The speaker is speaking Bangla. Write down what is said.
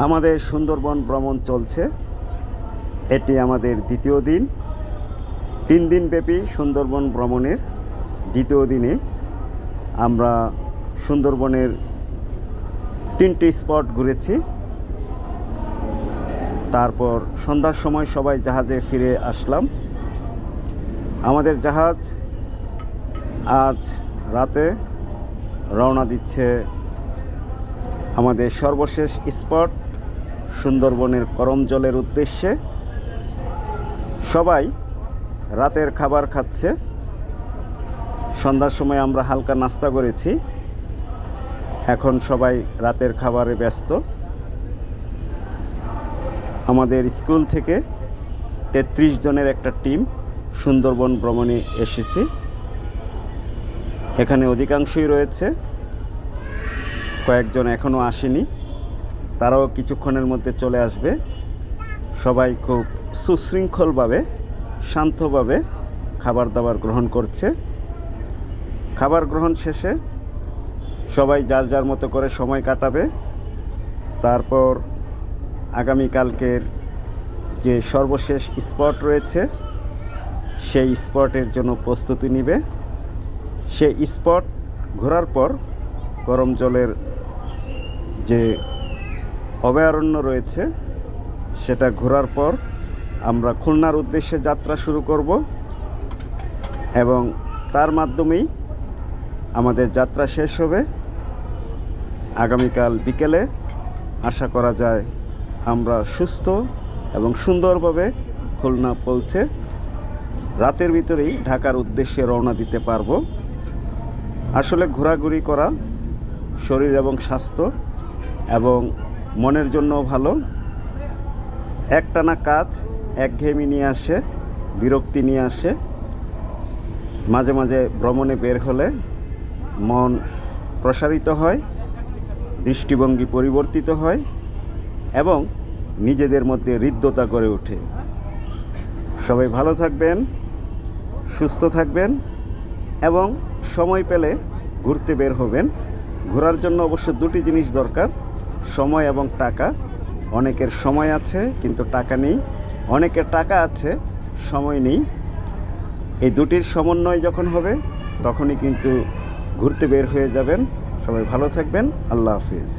আমাদের সুন্দরবন ভ্রমণ চলছে। এটি আমাদের দ্বিতীয় দিন। 3 দিনব্যাপী সুন্দরবন ভ্রমণের দ্বিতীয় দিনে আমরা সুন্দরবনের 3টি স্পট ঘুরেছি। তারপর সন্ধ্যার সময় সবাই জাহাজে ফিরে আসলাম। আমাদের জাহাজ আজ রাতে রওনা দিচ্ছে আমাদের সর্বশেষ স্পট সুন্দরবনের করমজলের উদ্দেশ্যে। সবাই রাতের খাবার খাচ্ছে। সন্ধ্যার সময় আমরা হালকা নাস্তা করেছি। এখন সবাই রাতের খাবারে ব্যস্ত। আমাদের স্কুল থেকে 33 জনের একটা টিম সুন্দরবন ভ্রমণে এসেছে। এখানে অধিকাংশই রয়েছে, কয়েকজন এখনও আসেনি, তারাও কিছুক্ষণের মধ্যে চলে আসবে। সবাই খুব সুশৃঙ্খলভাবে শান্তভাবে খাবার দাবার গ্রহণ করছে। খাবার গ্রহণ শেষে সবাই যার যার মতো করে সময় কাটাবে। তারপর আগামীকালকের যে সর্বশেষ স্পট রয়েছে সেই স্পটের জন্য প্রস্তুতি নেবে। সেই স্পট ঘোরার পর করমজলের যে অভয়ারণ্য রয়েছে সেটা ঘোরার পর আমরা খুলনার উদ্দেশ্যে যাত্রা শুরু করব এবং তার মাধ্যমেই আমাদের যাত্রা শেষ হবে। আগামীকাল বিকেলে আশা করা যায় আমরা সুস্থ এবং সুন্দরভাবে খুলনা পৌঁছে রাতের ভিতরেই ঢাকার উদ্দেশ্যে রওনা দিতে পারব। আসলে ঘোরাঘুরি করা শরীর এবং স্বাস্থ্য এবং মনের জন্য ভালো। একটানা কাজ একঘেয়েমি নিয়ে আসে, বিরক্তি নিয়ে আসে। মাঝে মাঝে ভ্রমণে বের হলে মন প্রসারিত হয়, দৃষ্টিভঙ্গি পরিবর্তিত হয় এবং নিজেদের মধ্যে হৃদ্যতা গড়ে ওঠে। সবাই ভালো থাকবেন, সুস্থ থাকবেন এবং সময় পেলে ঘুরতে বের হবেন। ঘোরার জন্য অবশ্য 2টি জিনিস দরকার, সময় এবং টাকা। অনেকের সময় আছে কিন্তু টাকা নেই, অনেকের টাকা আছে সময় নেই। এই 2টির সমন্বয় যখন হবে তখনই কিন্তু ঘুরতে বের হয়ে যাবেন। সবাই ভালো থাকবেন। আল্লাহ হাফিজ।